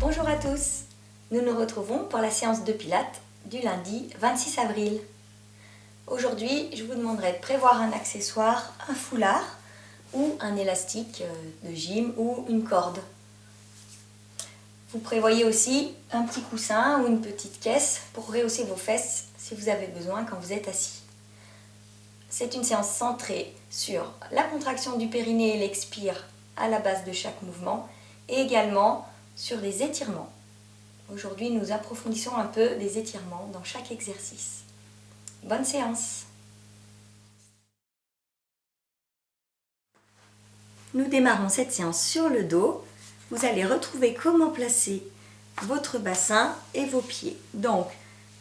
Bonjour à tous, nous nous retrouvons pour la séance de Pilates du lundi 26 avril. Aujourd'hui, je vous demanderai de prévoir un accessoire, un foulard ou un élastique de gym ou une corde. Vous prévoyez aussi un petit coussin ou une petite caisse pour rehausser vos fesses si vous avez besoin quand vous êtes assis. C'est une séance centrée sur la contraction du périnée et l'expire à la base de chaque mouvement et également sur des étirements. Aujourd'hui, nous approfondissons un peu des étirements dans chaque exercice. Bonne séance! Nous démarrons cette séance sur le dos. Vous allez retrouver comment placer votre bassin et vos pieds. Donc,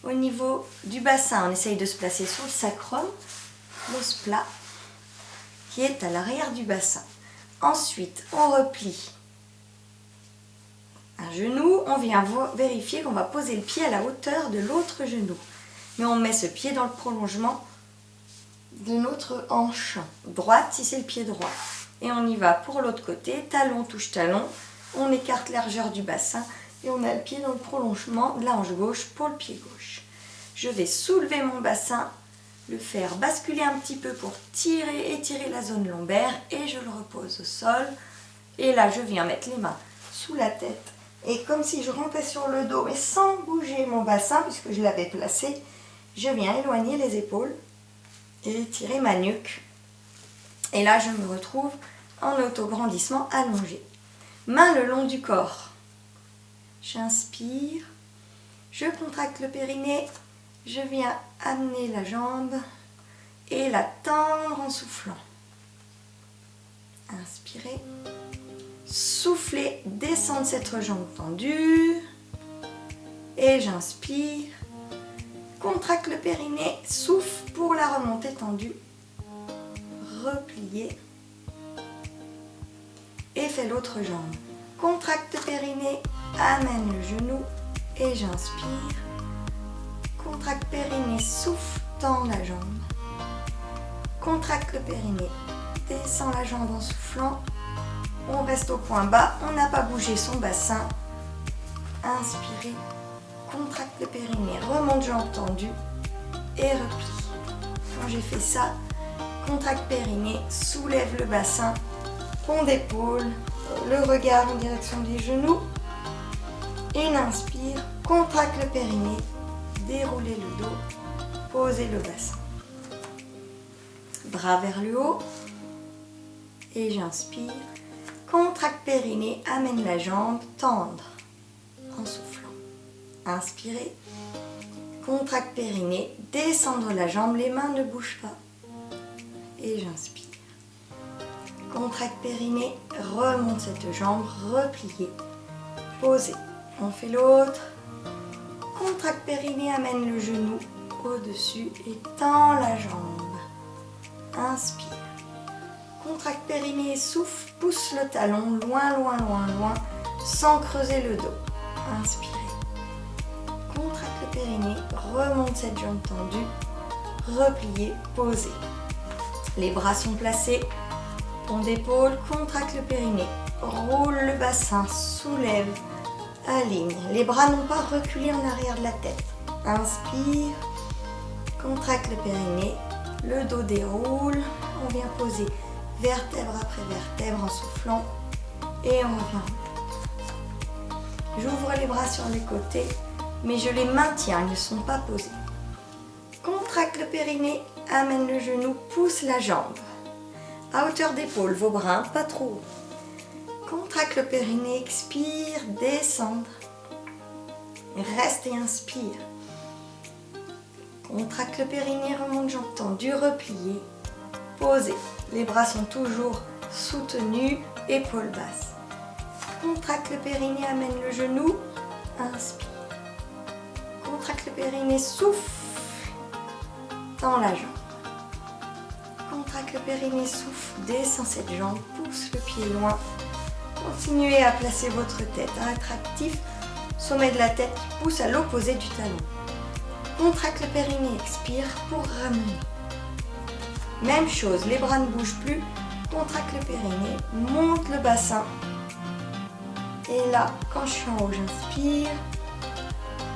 au niveau du bassin, on essaye de se placer sur le sacrum, l'os plat, qui est à l'arrière du bassin. Ensuite, on replie un genou, on vient vérifier qu'on va poser le pied à la hauteur de l'autre genou. Mais on met ce pied dans le prolongement de notre hanche droite si c'est le pied droit. Et on y va pour l'autre côté, talon touche talon, on écarte la largeur du bassin et on a le pied dans le prolongement de la hanche gauche pour le pied gauche. Je vais soulever mon bassin, le faire basculer un petit peu pour étirer la zone lombaire et je le repose au sol. Et là, je viens mettre les mains sous la tête. Et comme si je rampais sur le dos, mais sans bouger mon bassin, puisque je l'avais placé, je viens éloigner les épaules et étirer ma nuque. Et là, je me retrouve en autograndissement allongé. Mains le long du corps. J'inspire, je contracte le périnée, je viens amener la jambe et la tendre en soufflant. Inspirez. Soufflez, descendre cette jambe tendue. Et j'inspire. Contracte le périnée, souffle pour la remontée tendue. Repliez. Et fais l'autre jambe. Contracte le périnée, amène le genou. Et j'inspire. Contracte périnée, souffle, tend la jambe. Contracte le périnée, descend la jambe en soufflant. On reste au point bas, on n'a pas bougé son bassin. Inspirez, contracte le périnée, remonte jambe tendue et replie. Quand j'ai fait ça, contracte périnée, soulève le bassin, pont d'épaule, le regard en direction des genoux. Une inspire, contracte le périnée, déroulez le dos, posez le bassin. Bras vers le haut et j'inspire. Contracte périnée, amène la jambe, tendre en soufflant. Inspirez. Contracte périnée, descendre la jambe, les mains ne bougent pas. Et j'inspire. Contracte périnée, remonte cette jambe, repliez, posez. On fait l'autre. Contracte périnée, amène le genou au-dessus et tend la jambe. Inspire. Contracte périnée, souffle, pousse le talon loin, loin, loin, loin, sans creuser le dos. Inspirez. Contracte le périnée, remonte cette jambe tendue, repliez, posez. Les bras sont placés, pont d'épaule, contracte le périnée, roule le bassin, soulève, aligne. Les bras n'ont pas reculé en arrière de la tête. Inspire, contracte le périnée, le dos déroule, on vient poser vertèbre après vertèbre en soufflant et on revient. J'ouvre les bras sur les côtés, mais je les maintiens, ils ne sont pas posés. Contracte le périnée, amène le genou, pousse la jambe. À hauteur d'épaule, vos bras, pas trop haut. Contracte le périnée, expire, descendre. Reste et inspire. Contracte le périnée, remonte jambe tendue, repliez. Posez. Les bras sont toujours soutenus, épaules basses. Contracte le périnée, amène le genou. Inspire. Contracte le périnée, souffle. Tends la jambe. Contracte le périnée, souffle. Descend cette jambe, pousse le pied loin. Continuez à placer votre tête. À être actif. Sommet de la tête qui pousse à l'opposé du talon. Contracte le périnée, expire pour ramener. Même chose, les bras ne bougent plus. contracte le périnée, monte le bassin. Et là, quand je suis en haut, j'inspire.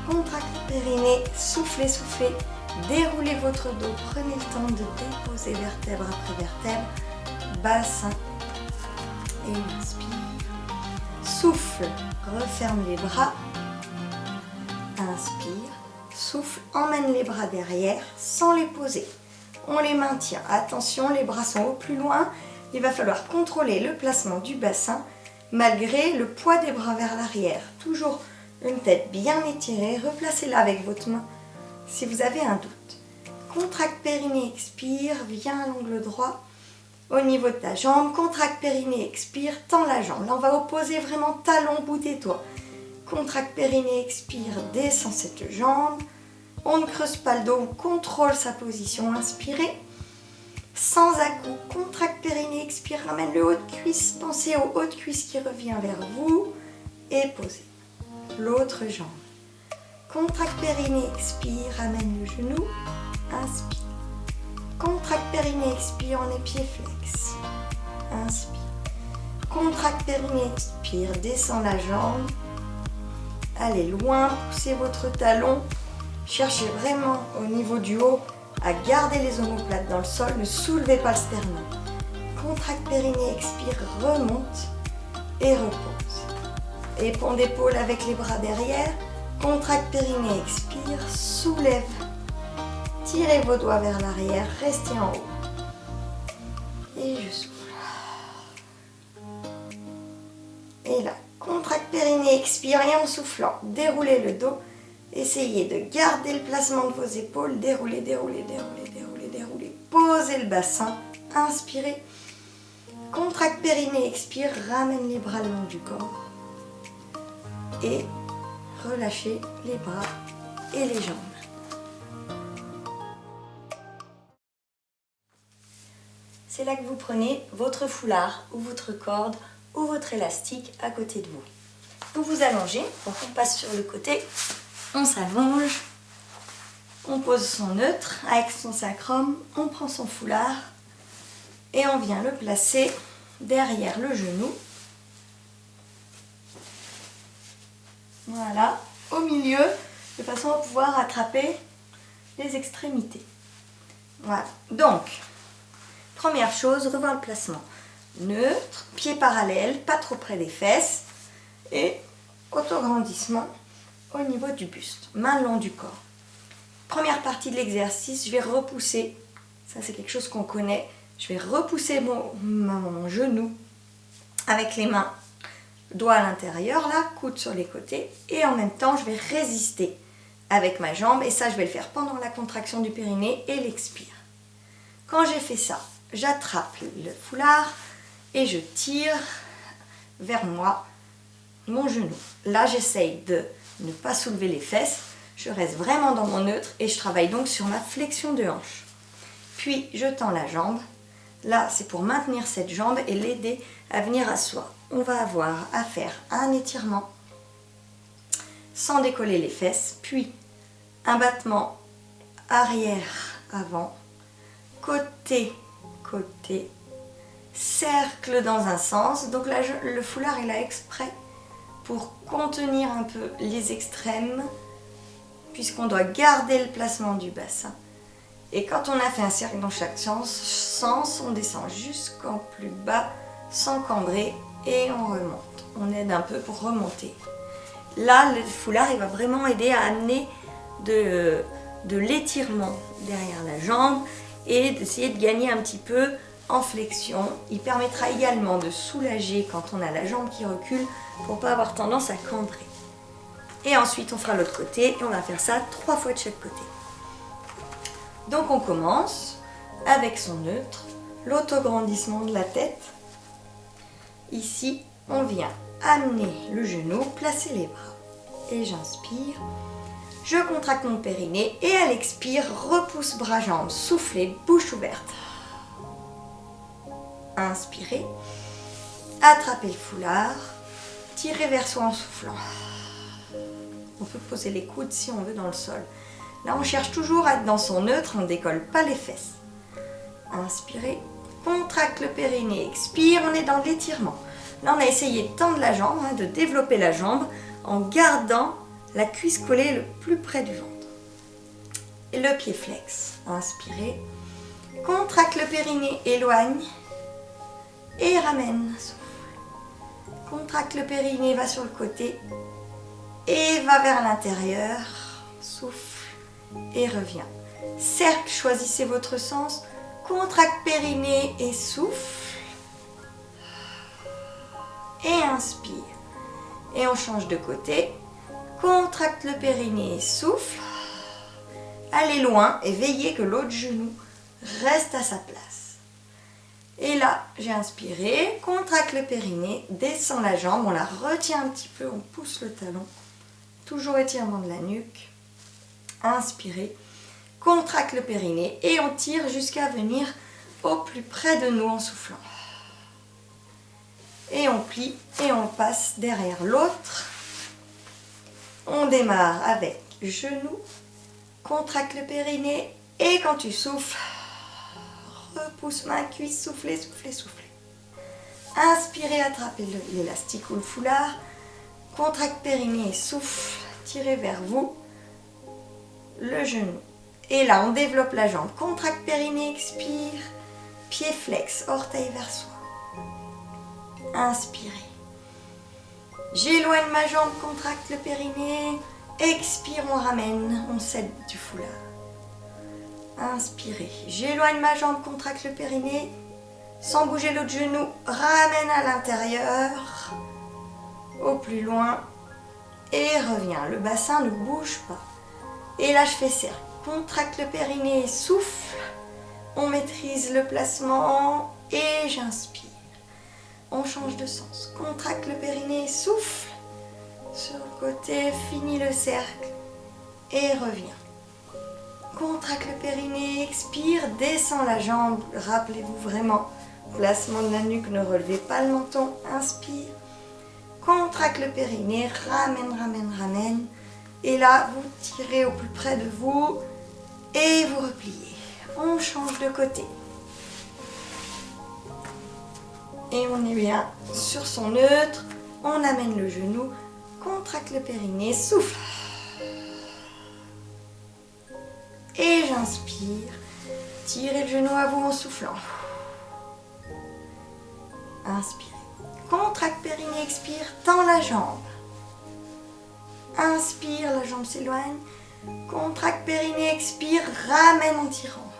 Contracte le périnée, soufflez, soufflez. Déroulez votre dos, prenez le temps de déposer vertèbre après vertèbre. Bassin. Et inspire. Souffle, referme les bras. Inspire. Souffle, emmène les bras derrière sans les poser. On les maintient. Attention, les bras sont au plus loin. Il va falloir contrôler le placement du bassin malgré le poids des bras vers l'arrière. Toujours une tête bien étirée. Replacez-la avec votre main si vous avez un doute. Contracte périnée, expire, viens à l'angle droit au niveau de ta jambe. Contracte périnée, expire, tends la jambe. Là, on va opposer vraiment talon, bout des doigts. Contracte périnée, expire, descend cette jambe. On ne creuse pas le dos, on contrôle sa position. Inspirez. Sans à-coup, contracte périnée, expire, ramène le haut de cuisse. Pensez au haut de cuisse qui revient vers vous. Et posez l'autre jambe. Contracte périnée, expire, ramène le genou. Inspire. Contracte périnée, expire, on est pied flex. Inspire. Contracte périnée, expire, descend la jambe. Allez loin, poussez votre talon. Cherchez vraiment au niveau du haut à garder les omoplates dans le sol. Ne soulevez pas le sternum. Contracte périnée, expire, remonte et repose. Épaule d'épaule avec les bras derrière. Contracte périnée, expire, soulève. Tirez vos doigts vers l'arrière, restez en haut. Et je souffle. Et là, contracte périnée, expire et en soufflant, déroulez le dos. Essayez de garder le placement de vos épaules. Déroulez, déroulez, déroulez, déroulez, déroulez. Posez le bassin. Inspirez. Contracte périnée, expire. Ramène les bras le long du corps. Et relâchez les bras et les jambes. C'est là que vous prenez votre foulard ou votre corde ou votre élastique à côté de vous. Vous vous allongez, donc on passe sur le côté. On s'allonge, on pose son neutre avec son sacrum, on prend son foulard et on vient le placer derrière le genou. Voilà, au milieu, de façon à pouvoir attraper les extrémités. Voilà, donc, première chose, revoir le placement. Neutre, pied parallèle, pas trop près des fesses et autograndissement au niveau du buste, main le long du corps. Première partie de l'exercice, je vais repousser, ça c'est quelque chose qu'on connaît, je vais repousser mon genou avec les mains, doigts à l'intérieur, là, coude sur les côtés, et en même temps je vais résister avec ma jambe, et ça je vais le faire pendant la contraction du périnée et l'expire. Quand j'ai fait ça, j'attrape le foulard et je tire vers moi mon genou. Là j'essaye de ne pas soulever les fesses, je reste vraiment dans mon neutre et je travaille donc sur ma flexion de hanche. Puis je tends la jambe, là c'est pour maintenir cette jambe et l'aider à venir à soi. On va avoir à faire un étirement sans décoller les fesses, puis un battement arrière-avant, côté-côté, cercle dans un sens. Donc là le foulard est là exprès pour contenir un peu les extrêmes, puisqu'on doit garder le placement du bassin. Et quand on a fait un cercle dans chaque sens, on descend jusqu'en plus bas, sans cambrer, et on remonte. On aide un peu pour remonter. Là, le foulard, il va vraiment aider à amener de l'étirement derrière la jambe et d'essayer de gagner un petit peu en flexion. Il permettra également de soulager quand on a la jambe qui recule pour ne pas avoir tendance à cambrer. Et ensuite, on fera l'autre côté et on va faire ça 3 fois de chaque côté. Donc, on commence avec son neutre, l'autograndissement de la tête. Ici, on vient amener le genou, placer les bras. Et j'inspire. Je contracte mon périnée et à l'expire, repousse bras-jambes, soufflez, bouche ouverte. Inspirez. Attrapez le foulard. Tirez vers soi en soufflant. On peut poser les coudes si on veut dans le sol. Là, on cherche toujours à être dans son neutre, on ne décolle pas les fesses. Inspirez, contracte le périnée, expire, on est dans l'étirement. Là, on a essayé de tendre la jambe, de développer la jambe en gardant la cuisse collée le plus près du ventre. Et le pied flex, inspirez, contracte le périnée, éloigne et ramène, souffle. Contracte le périnée, va sur le côté et va vers l'intérieur, souffle et revient. Cercle, choisissez votre sens, contracte périnée et souffle et inspire. Et on change de côté, contracte le périnée et souffle. Allez loin et veillez que l'autre genou reste à sa place. Et là, j'ai inspiré, contracte le périnée, descend la jambe, on la retient un petit peu, on pousse le talon. Toujours étirement de la nuque. Inspirez, contracte le périnée et on tire jusqu'à venir au plus près de nous en soufflant. Et on plie et on passe derrière l'autre. On démarre avec genou, contracte le périnée et quand tu souffles, repousse main, cuisse, soufflez, soufflez, soufflez. Inspirez, attrapez l'élastique ou le foulard, contracte périnée, souffle, tirez vers vous le genou. Et là, on développe la jambe, contracte périnée, expire, pied flex, orteil vers soi. Inspirez. J'éloigne ma jambe, contracte le périnée. Expire, on ramène, on cède du foulard. Inspirez. J'éloigne ma jambe, contracte le périnée. Sans bouger l'autre genou, ramène à l'intérieur. Au plus loin. Et reviens. Le bassin ne bouge pas. Et là, je fais cercle. Contracte le périnée, souffle. On maîtrise le placement. Et j'inspire. On change de sens. Contracte le périnée, souffle. Sur le côté, finis le cercle. Et reviens. Contracte le périnée, expire, descend la jambe. Rappelez-vous vraiment, placement de la nuque, ne relevez pas le menton. Inspire. Contracte le périnée, ramène, ramène, ramène. Et là, vous tirez au plus près de vous. Et vous repliez. On change de côté. Et on est bien sur son neutre. On amène le genou. Contracte le périnée. Souffle. Et j'inspire. Tirez le genou à vous en soufflant. Inspirez. Contracte périnée. Expire. Tends la jambe. Inspire. La jambe s'éloigne. Contracte périnée. Expire. Ramène en tirant.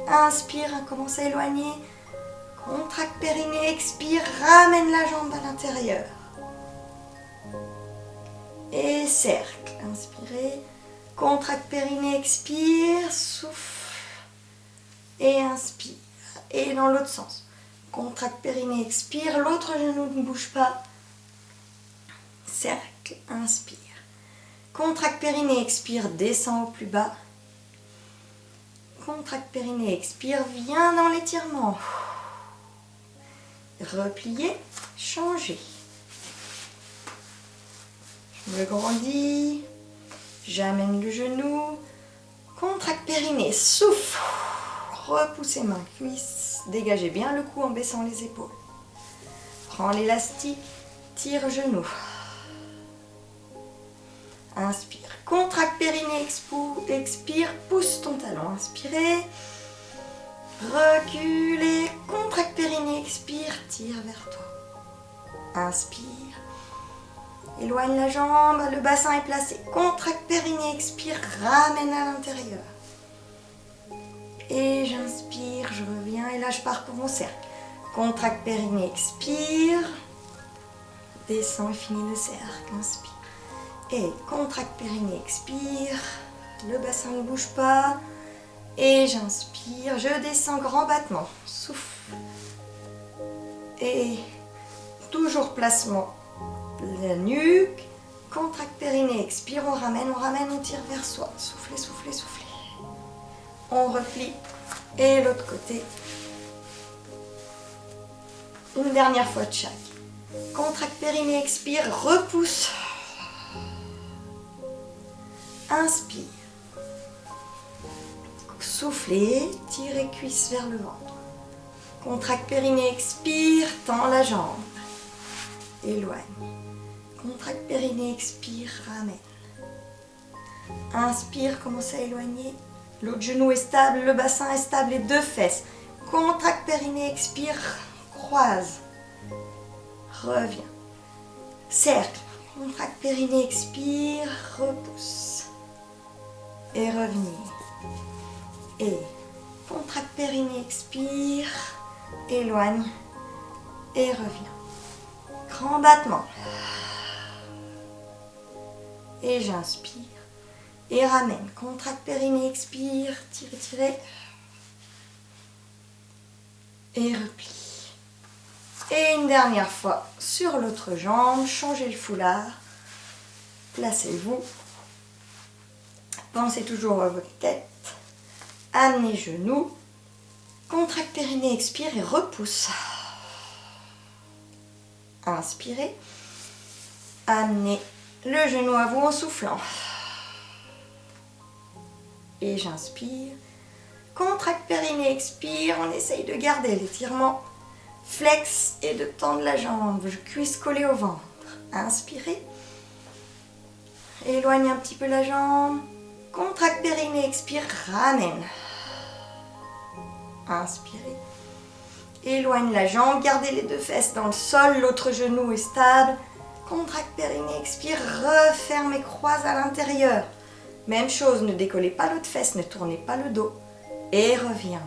Inspire. Commence à éloigner. Contracte périnée, expire, ramène la jambe à l'intérieur. Et cercle, inspirez. Contracte périnée, expire, souffle. Et inspire. Et dans l'autre sens. Contracte périnée, expire, l'autre genou ne bouge pas. Cercle, inspire. Contracte périnée, expire, descend au plus bas. Contracte périnée, expire, viens dans l'étirement. Replier, changer. Je me grandis, j'amène le genou, contracte périnée, souffle, repoussez main, cuisse, dégagez bien le cou en baissant les épaules. Prends l'élastique, tire genou. Inspire, contracte périnée, expire, pousse ton talon, inspirez. Reculez, contracte périnée, expire, tire vers toi. Inspire. Éloigne la jambe, le bassin est placé. Contracte périnée, expire, ramène à l'intérieur. Et j'inspire, je reviens et là je pars pour mon cercle. Contracte périnée, expire. Descends et finis le cercle, inspire. Et contracte périnée, expire. Le bassin ne bouge pas. Et j'inspire, je descends, grand battement, souffle. Et toujours placement de la nuque, contracte périnée, expire, on ramène, on tire vers soi. Soufflez, soufflez, soufflez. On replie. Et l'autre côté. Une dernière fois de chaque. Contracte périnée, expire, repousse. Inspire. Soufflez, tirez cuisse vers le ventre. Contracte périnée, expire, tends la jambe. Éloigne. Contracte périnée, expire, ramène. Inspire, commence à éloigner. L'autre genou est stable, le bassin est stable, les deux fesses. Contracte périnée, expire, croise. Reviens. Cercle. Contracte périnée, expire, repousse. Et revenir. Et contracte périnée, expire, éloigne et reviens. Grand battement. Et j'inspire et ramène. Contracte périnée, expire, tirez, tirez. Et replie. Et une dernière fois sur l'autre jambe, changez le foulard. Placez-vous. Pensez toujours à votre tête. Amenez genoux. Contracte périnée, expire et repousse. Inspirez. Amenez le genou à vous en soufflant. Et j'inspire. Contracte périnée, expire. On essaye de garder l'étirement. Flex et de tendre la jambe. Cuisse collée au ventre. Inspirez. Éloigne un petit peu la jambe. Contracte périnée, expire, ramène. Inspirez. Éloigne la jambe, gardez les deux fesses dans le sol, l'autre genou est stable. Contracte périnée, expire, referme et croise à l'intérieur. Même chose, ne décollez pas l'autre fesse, ne tournez pas le dos. Et reviens.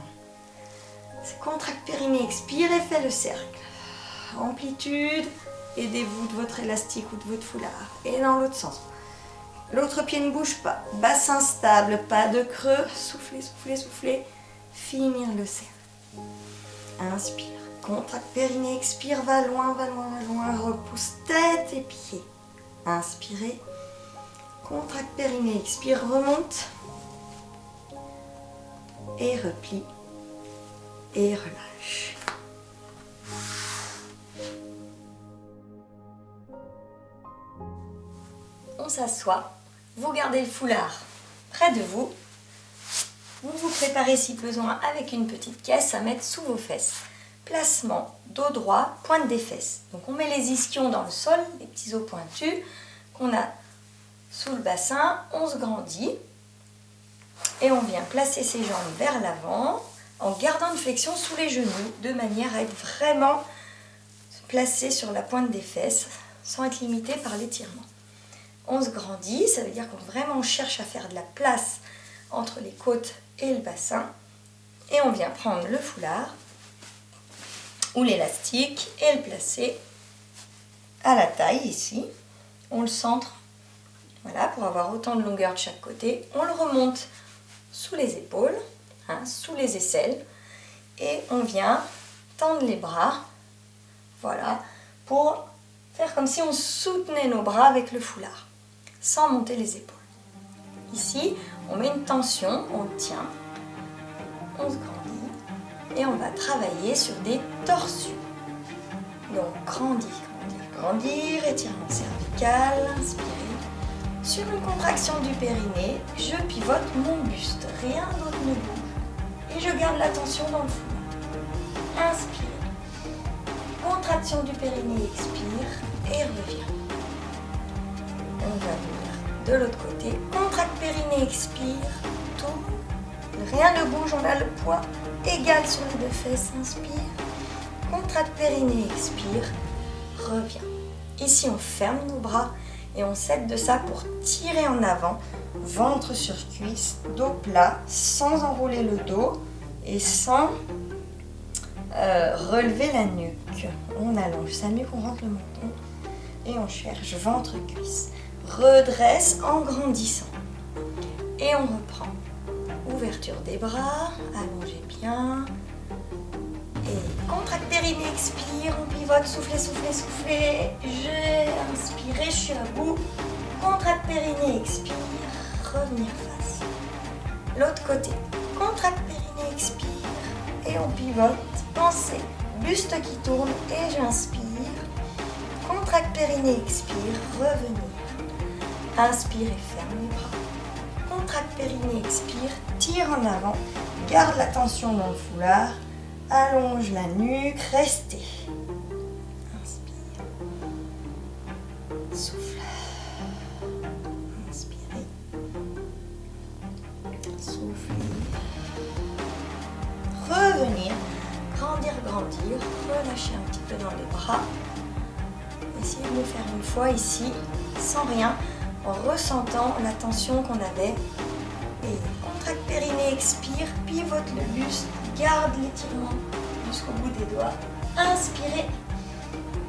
Contracte périnée, expire et fais le cercle. Amplitude, aidez-vous de votre élastique ou de votre foulard. Et dans l'autre sens. L'autre pied ne bouge pas. Bassin stable, pas de creux. Soufflez, soufflez, soufflez. Finir le cercle. Inspire. Contracte périnée, expire, va loin, va loin, va loin. Repousse tête et pieds. Inspirez. Contracte périnée, expire, remonte. Et replie. Et relâche. On s'assoit. Vous gardez le foulard près de vous. Vous vous préparez si besoin avec une petite caisse à mettre sous vos fesses. Placement, dos droit, pointe des fesses. Donc on met les ischions dans le sol, les petits os pointus qu'on a sous le bassin. On se grandit et on vient placer ses jambes vers l'avant en gardant une flexion sous les genoux de manière à être vraiment placé sur la pointe des fesses sans être limité par l'étirement. On se grandit, ça veut dire qu'on vraiment cherche à faire de la place entre les côtes et le bassin. Et on vient prendre le foulard ou l'élastique et le placer à la taille ici. On le centre, voilà, pour avoir autant de longueur de chaque côté. On le remonte sous les épaules, sous les aisselles. Et on vient tendre les bras, voilà, pour faire comme si on soutenait nos bras avec le foulard, sans monter les épaules. Ici, on met une tension, on le tient, on se grandit et on va travailler sur des torsions. Donc, grandir, grandir, grandir, étirement cervical, inspirez. Sur une contraction du périnée, je pivote mon buste, rien d'autre ne bouge. Et je garde la tension dans le foulard. Inspire. Contraction du périnée, expire et reviens. On va venir de l'autre côté. Contracte périnée, expire, tourne. Rien ne bouge, on a le poids égal sur les deux fesses. Inspire. Contracte périnée, expire, reviens. Ici, on ferme nos bras et on s'aide de ça pour tirer en avant, ventre sur cuisse, dos plat, sans enrouler le dos et sans relever la nuque. On allonge sa nuque, on rentre le menton et on cherche ventre-cuisse. Redresse en grandissant. Et on reprend. Ouverture des bras, allongez bien. Et contracte périnée, expire, on pivote, soufflez, soufflez, soufflez. J'ai inspiré, je suis à bout. Contracte périnée, expire, revenir face. L'autre côté, contracte périnée, expire. Et on pivote, pensez, buste qui tourne et j'inspire. Contracte périnée, expire, revenir. Inspire et ferme les bras. Contracte périnée, expire, tire en avant, garde la tension dans le foulard, allonge la nuque, restez. Inspire, souffle, inspirez, soufflez, revenir, grandir, relâchez un petit peu dans les bras. Essayez de le faire une fois ici, sans rien, en ressentant la tension qu'on avait. Et contracte périnée, expire, pivote le buste, garde l'étirement jusqu'au bout des doigts. Inspirez,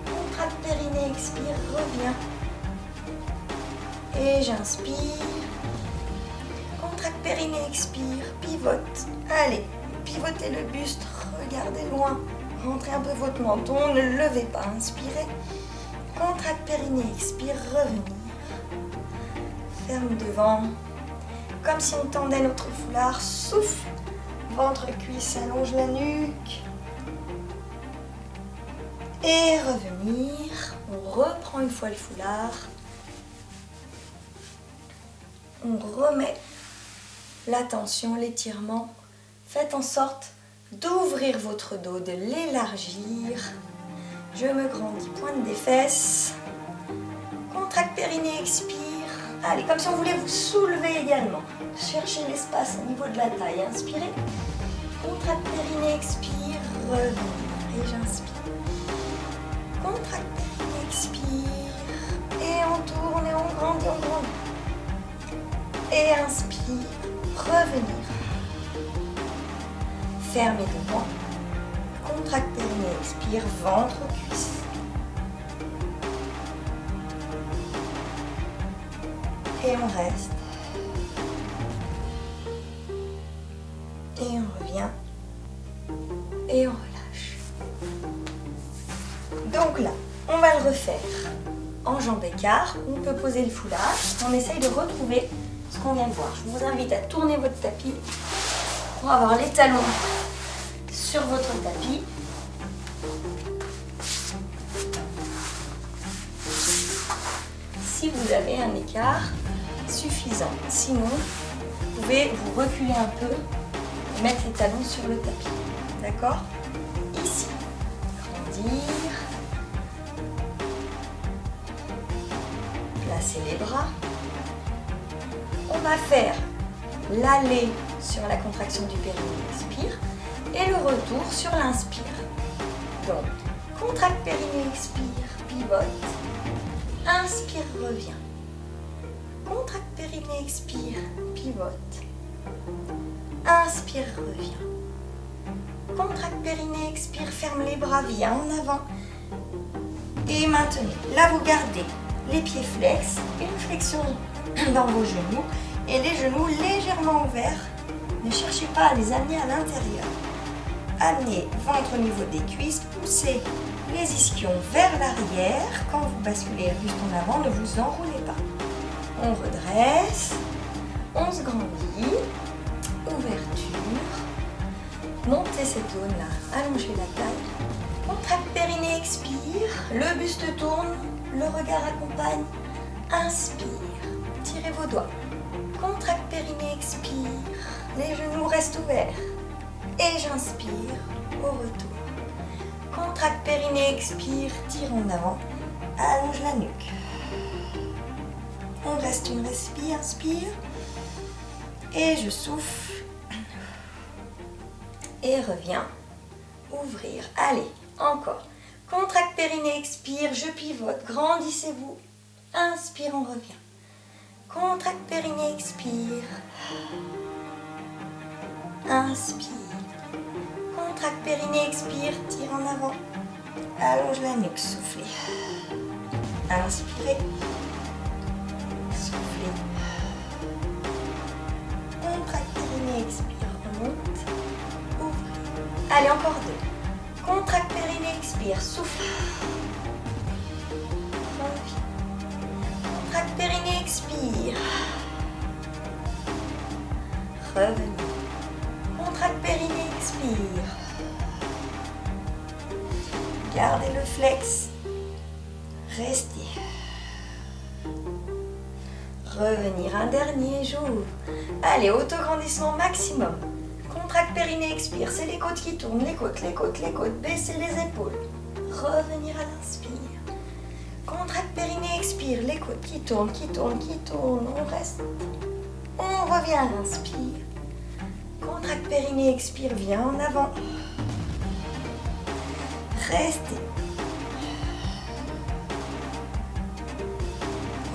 contracte périnée, expire, reviens. Et j'inspire, contracte périnée, expire, pivote. Allez, pivotez le buste, regardez loin, rentrez un peu votre menton, ne le levez pas, inspirez. Contracte périnée, expire, revenir. Ferme devant. Comme si on tendait notre foulard, souffle, ventre, cuisse, allonge la nuque. Et revenir, on reprend une fois le foulard. On remet la tension, l'étirement. Faites en sorte d'ouvrir votre dos, de l'élargir. Je me grandis, pointe des fesses. Contracte périnée, expire. Allez, comme si on voulait vous soulever également. Cherchez l'espace au niveau de la taille. Inspirez. Contracte périnée, expire. Revenir. Et j'inspire. Contracte périnée, expire. Et on tourne et on grandit, on grandit. Et inspire. Revenir. Fermez devant. Contracte périnée, expire. Ventre, cuisse. Et on reste. Et on revient. Et on relâche. Donc là, on va le refaire en jambes écart. On peut poser le foulard. On essaye de retrouver ce qu'on vient de voir. Je vous invite à tourner votre tapis pour avoir les talons sur votre tapis. Si vous avez un écart suffisant. Sinon, vous pouvez vous reculer un peu et mettre les talons sur le tapis. D'accord? Ici. Grandir. Placez les bras. On va faire l'aller sur la contraction du périnée, expire, et le retour sur l'inspire. Donc, contracte périnée, expire, pivote. Inspire, reviens. Contracte périnée, expire, pivote. Inspire, reviens. Contracte périnée, expire, ferme les bras, viens en avant. Et maintenez. Là, vous gardez les pieds flex, une flexion dans vos genoux et les genoux légèrement ouverts. Ne cherchez pas à les amener à l'intérieur. Amenez ventre au niveau des cuisses, poussez les ischions vers l'arrière. Quand vous basculez le buste en avant, ne vous enroulez pas. On redresse, on se grandit, ouverture, montez cette zone-là, allongez la taille, contracte périnée, expire, le buste tourne, le regard accompagne, inspire, tirez vos doigts, contracte périnée, expire, les genoux restent ouverts, et j'inspire au retour. Contracte périnée, expire, tire en avant, allonge la nuque. On reste une respire, inspire. Et je souffle. Et reviens. Ouvrir. Allez, encore. Contracte périnée, expire, je pivote, grandissez-vous. Inspire, on revient. Contracte périnée, expire. Inspire. Contracte périnée, expire, tire en avant. Allonge la nuque, soufflez. Inspirez. Soufflez. Contracte périnée, expire, remonte. Ouvrez. Allez, encore deux. Contracte périnée, expire, souffle. Reviens. Contracte périnée, expire. Revenez. Contracte périnée, expire. Gardez le flex. Restez. Revenir un dernier, j'ouvre. Allez, autograndissement maximum. Contracte périnée, expire. C'est les côtes qui tournent, les côtes, les côtes, les côtes. Baissez les épaules. Revenir à l'inspire. Contracte périnée, expire. Les côtes qui tournent, qui tournent, qui tournent. On reste. On revient à l'inspire. Contracte périnée, expire. Viens en avant. Restez.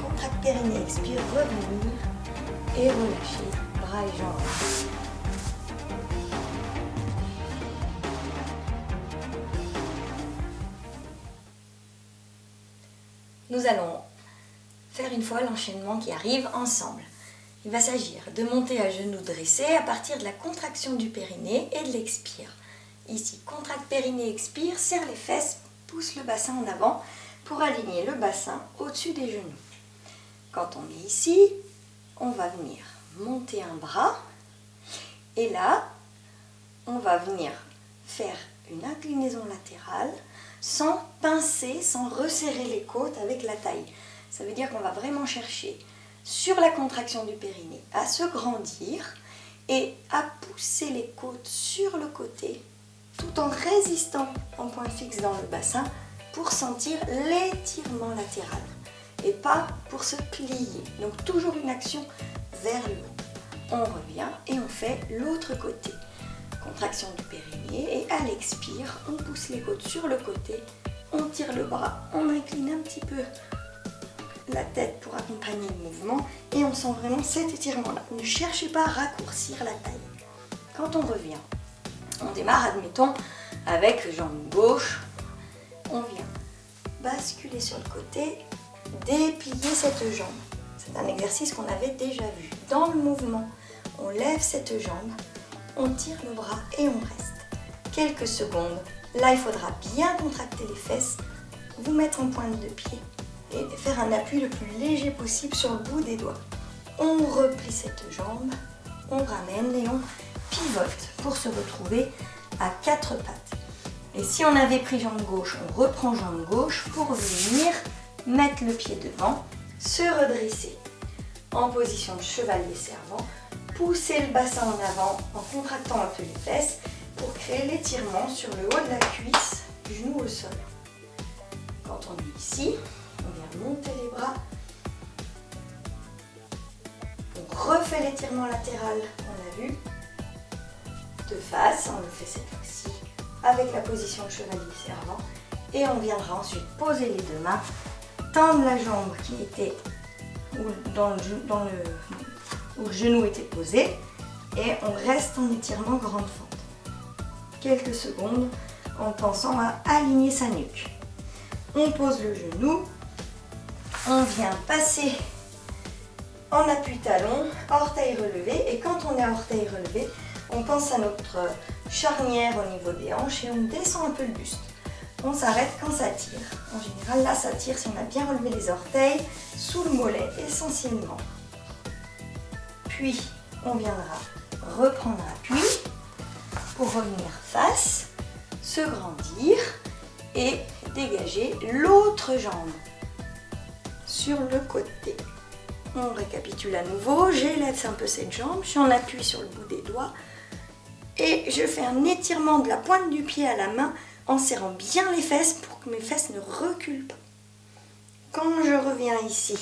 Contracte périnée, expire. Revenir. Et relâcher. Bras et jambes. Nous allons faire une fois l'enchaînement qui arrive ensemble. Il va s'agir de monter à genoux dressés à partir de la contraction du périnée et de l'expire. Ici, contracte périnée, expire, serre les fesses, pousse le bassin en avant pour aligner le bassin au-dessus des genoux. Quand on est ici, on va venir monter un bras et là, on va venir faire une inclinaison latérale sans pincer, sans resserrer les côtes avec la taille. Ça veut dire qu'on va vraiment chercher sur la contraction du périnée à se grandir et à pousser les côtes sur le côté tout en résistant en point fixe dans le bassin pour sentir l'étirement latéral et pas pour se plier. Donc toujours une action vers le haut. On revient et on fait l'autre côté. Contraction du périnée et à l'expire, on pousse les côtes sur le côté, on tire le bras, on incline un petit peu la tête pour accompagner le mouvement et on sent vraiment cet étirement-là. Ne cherchez pas à raccourcir la taille. Quand on revient, on démarre, admettons, avec jambe gauche, on vient basculer sur le côté, déplier cette jambe. C'est un exercice qu'on avait déjà vu. Dans le mouvement, on lève cette jambe, on tire le bras et on reste. Quelques secondes. Là, il faudra bien contracter les fesses, vous mettre en pointe de pied et faire un appui le plus léger possible sur le bout des doigts. On replie cette jambe, on ramène et on pivote pour se retrouver à quatre pattes. Et si on avait pris jambe gauche, on reprend jambe gauche pour venir mettre le pied devant, se redresser en position de chevalier servant. Poussez le bassin en avant en contractant un peu les fesses pour créer l'étirement sur le haut de la cuisse, genou au sol. Quand on est ici, on vient monter les bras. On refait l'étirement latéral, on l'a vu. De face, on le fait cette fois-ci avec la position de chevalier servant. Et on viendra ensuite poser les deux mains, tendre la jambe qui était où le genou était posé et on reste en étirement grande fente. Quelques secondes en pensant à aligner sa nuque. On pose le genou, on vient passer en appui talon, orteil relevé et quand on est à orteil relevé, on pense à notre charnière au niveau des hanches et on descend un peu le buste. On s'arrête quand ça tire. En général, là ça tire si on a bien relevé les orteils, sous le mollet essentiellement. Puis, on viendra reprendre appui pour revenir face, se grandir et dégager l'autre jambe sur le côté. On récapitule à nouveau, j'élève un peu cette jambe, j'en appuie sur le bout des doigts et je fais un étirement de la pointe du pied à la main en serrant bien les fesses pour que mes fesses ne reculent pas. Quand je reviens ici,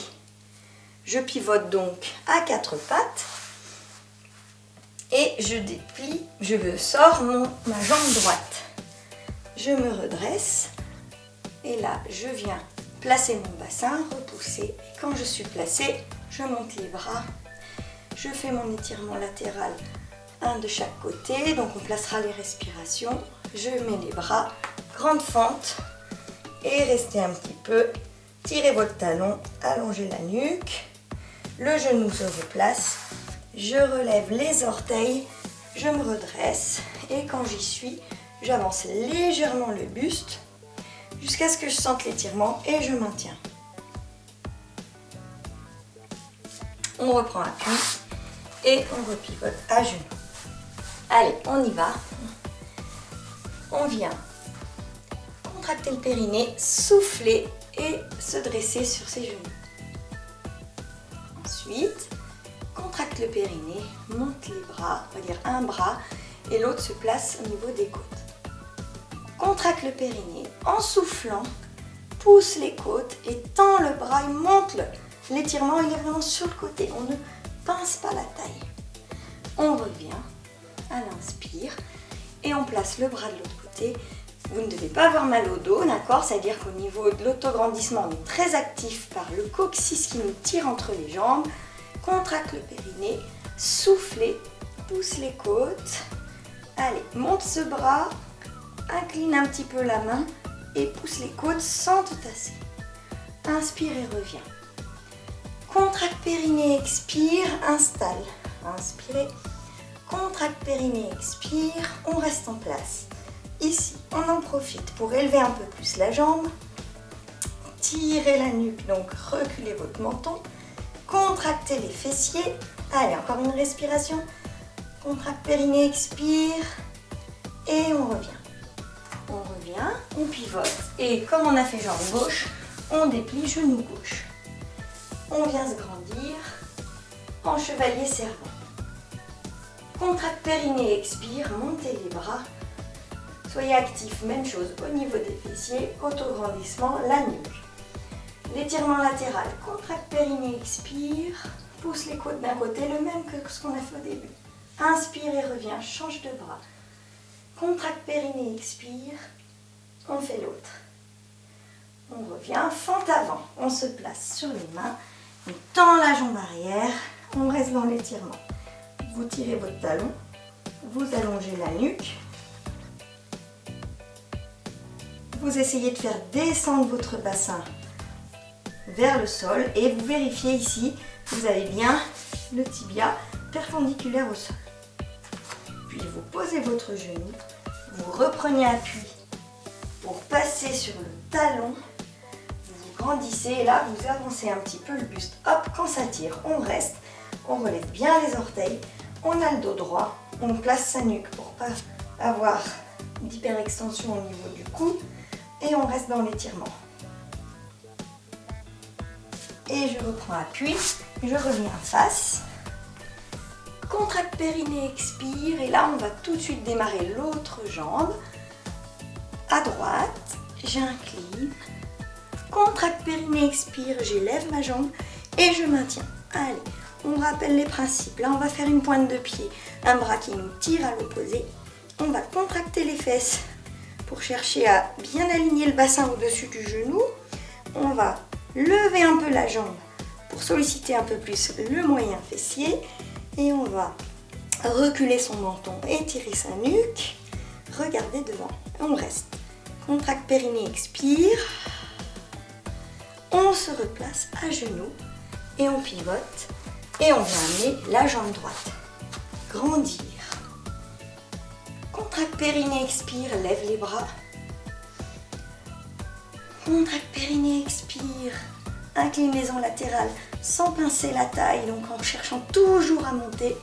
je pivote donc à quatre pattes et je déplie, je sors ma jambe droite. Je me redresse et là je viens placer mon bassin, repousser. Et quand je suis placée, je monte les bras, je fais mon étirement latéral, un de chaque côté, donc on placera les respirations. Je mets les bras, grande fente et restez un petit peu, tirez votre talon, allongez la nuque, le genou se replace, je relève les orteils, je me redresse et quand j'y suis, j'avance légèrement le buste jusqu'à ce que je sente l'étirement et je maintiens. On reprend appui et on repivote à genoux. Allez, on y va. On vient contracter le périnée, souffler et se dresser sur ses genoux. Ensuite, Contracte le périnée, monte les bras, on va dire un bras, et l'autre se place au niveau des côtes. Contracte le périnée en soufflant, pousse les côtes et tend le bras et monte-le. L'étirement, il est vraiment sur le côté, on ne pince pas la taille. On revient à l'inspire et on place le bras de l'autre côté. Vous ne devez pas avoir mal au dos, d'accord? C'est-à-dire qu'au niveau de l'autograndissement, on est très actif par le coccyx qui nous tire entre les jambes. Contracte le périnée, soufflez, pousse les côtes. Allez, monte ce bras, incline un petit peu la main et pousse les côtes sans te tasser. Inspire et reviens. Contracte périnée, expire, installe. Inspirez. Contracte périnée, expire, on reste en place. Ici, on en profite pour élever un peu plus la jambe. Tirez la nuque, donc reculez votre menton. Contractez les fessiers. Allez, encore une respiration. Contracte périnée, expire. Et on revient. On revient, on pivote. Et comme on a fait jambe gauche, on déplie genou gauche. On vient se grandir en chevalier servant. Contracte périnée, expire, montez les bras. Soyez actifs, même chose au niveau des fessiers, autograndissement, la nuque. L'étirement latéral, contracte périnée, expire, pousse les côtes d'un côté, le même que ce qu'on a fait au début. Inspire et reviens, change de bras. Contracte périnée, expire, on fait l'autre. On revient, fente avant, on se place sur les mains, on tend la jambe arrière, on reste dans l'étirement. Vous tirez votre talon, vous allongez la nuque. Vous essayez de faire descendre votre bassin vers le sol et vous vérifiez ici que vous avez bien le tibia perpendiculaire au sol. Puis vous posez votre genou, vous reprenez appui pour passer sur le talon, vous grandissez et là vous avancez un petit peu le buste. Hop, quand ça tire, on reste, on relève bien les orteils, on a le dos droit, on place sa nuque pour ne pas avoir d'hyperextension au niveau du cou. Et on reste dans l'étirement. Et je reprends appui, je reviens face. Contracte périnée, expire. Et là, on va tout de suite démarrer l'autre jambe. À droite, j'incline. Contracte périnée, expire, j'élève ma jambe et je maintiens. Allez, on rappelle les principes. Là, on va faire une pointe de pied. Un bras qui nous tire à l'opposé. On va contracter les fesses pour chercher à bien aligner le bassin au-dessus du genou. On va lever un peu la jambe pour solliciter un peu plus le moyen fessier. Et on va reculer son menton, étirer sa nuque. Regardez devant, on reste. Contracte périnée, expire. On se replace à genoux et on pivote. Et on vient amener la jambe droite. Grandir. Contracte périnée, expire, lève les bras. Contracte périnée, expire, inclinaison latérale sans pincer la taille, donc en cherchant toujours à monter.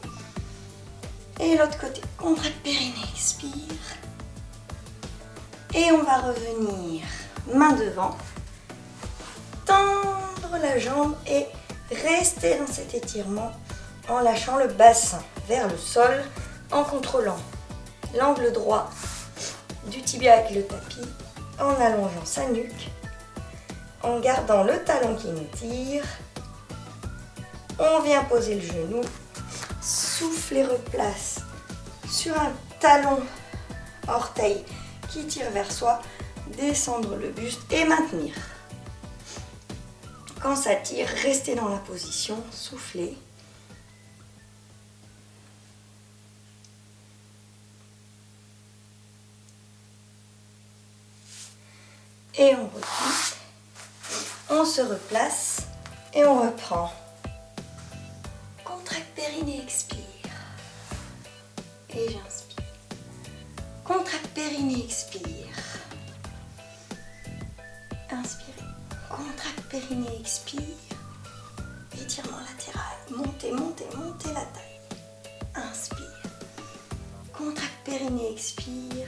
Et l'autre côté, contracte périnée, expire. Et on va revenir main devant, tendre la jambe et rester dans cet étirement en lâchant le bassin vers le sol, en contrôlant l'angle droit du tibia avec le tapis, en allongeant sa nuque, en gardant le talon qui nous tire. On vient poser le genou, souffle et replace sur un talon orteil qui tire vers soi, descendre le buste et maintenir. Quand ça tire, restez dans la position, soufflez. Et on replie, on se replace et on reprend. Contracte périnée, expire. Et j'inspire. Contracte périnée, expire. Inspirez. Contracte périnée, expire. Étirement latéral. Montez, montez, montez la taille. Inspire. Contracte périnée, expire.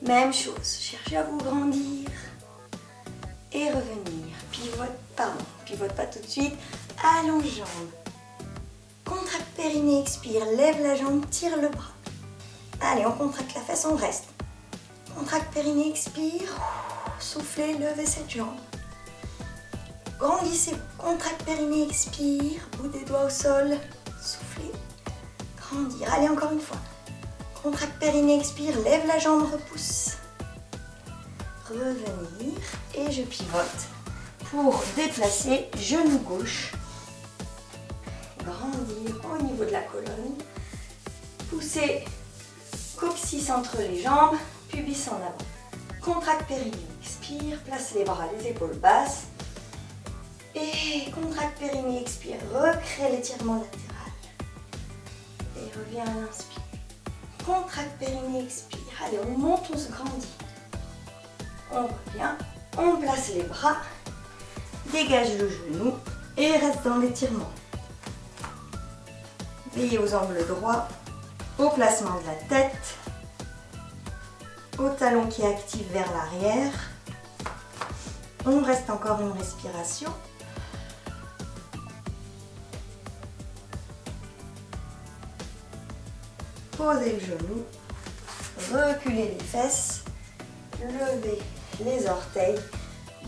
Même chose, cherchez à vous grandir et revenir. Pivote pas tout de suite. Allonge jambe. Contracte périnée, expire, lève la jambe, tire le bras. Allez, on contracte la fesse, on reste. Contracte périnée, expire, soufflez, levez cette jambe. Grandissez, contracte périnée, expire, bout des doigts au sol, soufflez, grandir. Allez, encore une fois. Contracte périnée, expire, lève la jambe, repousse. Revenir et je pivote pour déplacer genou gauche. Grandir au niveau de la colonne. Poussez coccyx entre les jambes, pubis en avant. Contracte périnée, expire, place les bras, les épaules basses. Et contracte périnée, expire, recrée l'étirement latéral. Et reviens à l'inspire. Contracte périnée, expire. Allez, on monte, on se grandit. On revient, on place les bras, dégage le genou et reste dans l'étirement. Veillez aux angles droits, au placement de la tête, au talon qui active vers l'arrière. On reste encore une respiration. Posez le genou, reculez les fesses, levez les orteils,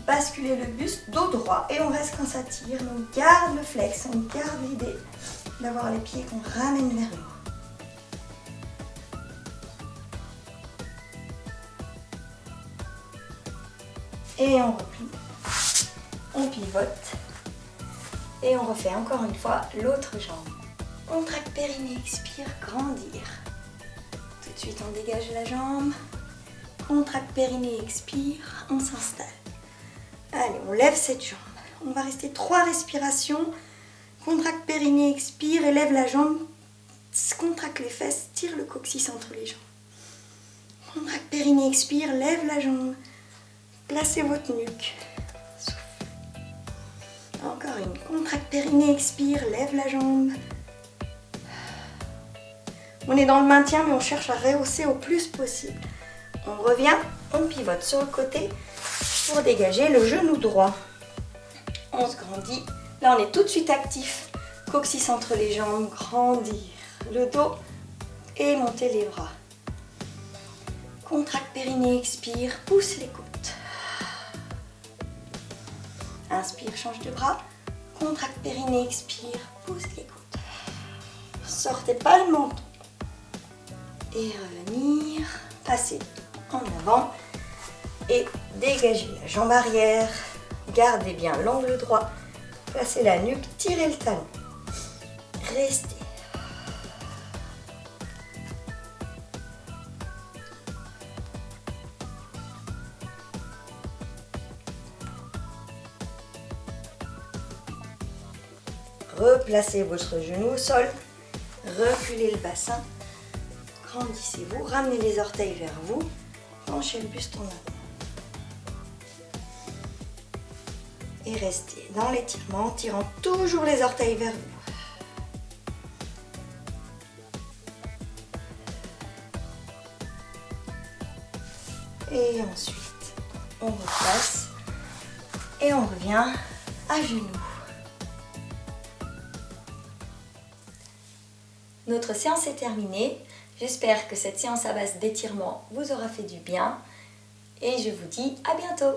basculez le buste, dos droit et on reste quand ça tire. On garde le flex, on garde l'idée d'avoir les pieds qu'on ramène vers nous. Et on replie, on pivote et on refait encore une fois l'autre jambe. Contracte périnée, expire, grandir. Tout de suite on dégage la jambe. Contracte périnée, expire, on s'installe. Allez, on lève cette jambe. On va rester 3 respirations. Contracte périnée, expire, élève la jambe. Contracte les fesses, tire le coccyx entre les jambes. Contracte périnée, expire, lève la jambe. Placez votre nuque. Souffle. Encore une. Contracte périnée, expire, lève la jambe. On est dans le maintien, mais on cherche à rehausser au plus possible. On revient, on pivote sur le côté pour dégager le genou droit. On se grandit. Là, on est tout de suite actif. Coccyx entre les jambes, grandir le dos et monter les bras. Contracte périnée, expire, pousse les côtes. Inspire, change de bras. Contracte périnée, expire, pousse les côtes. Sortez pas le menton. Et revenir, passer en avant et dégagez la jambe arrière. Gardez bien l'angle droit. Placez la nuque, tirez le talon. Restez. Replacez votre genou au sol. Reculez le bassin. Grandissez-vous, ramenez les orteils vers vous, penchez le buste en avant. Et restez dans l'étirement en tirant toujours les orteils vers vous. Et ensuite, on replace et on revient à genoux. Notre séance est terminée. J'espère que cette séance à base d'étirement vous aura fait du bien et je vous dis à bientôt.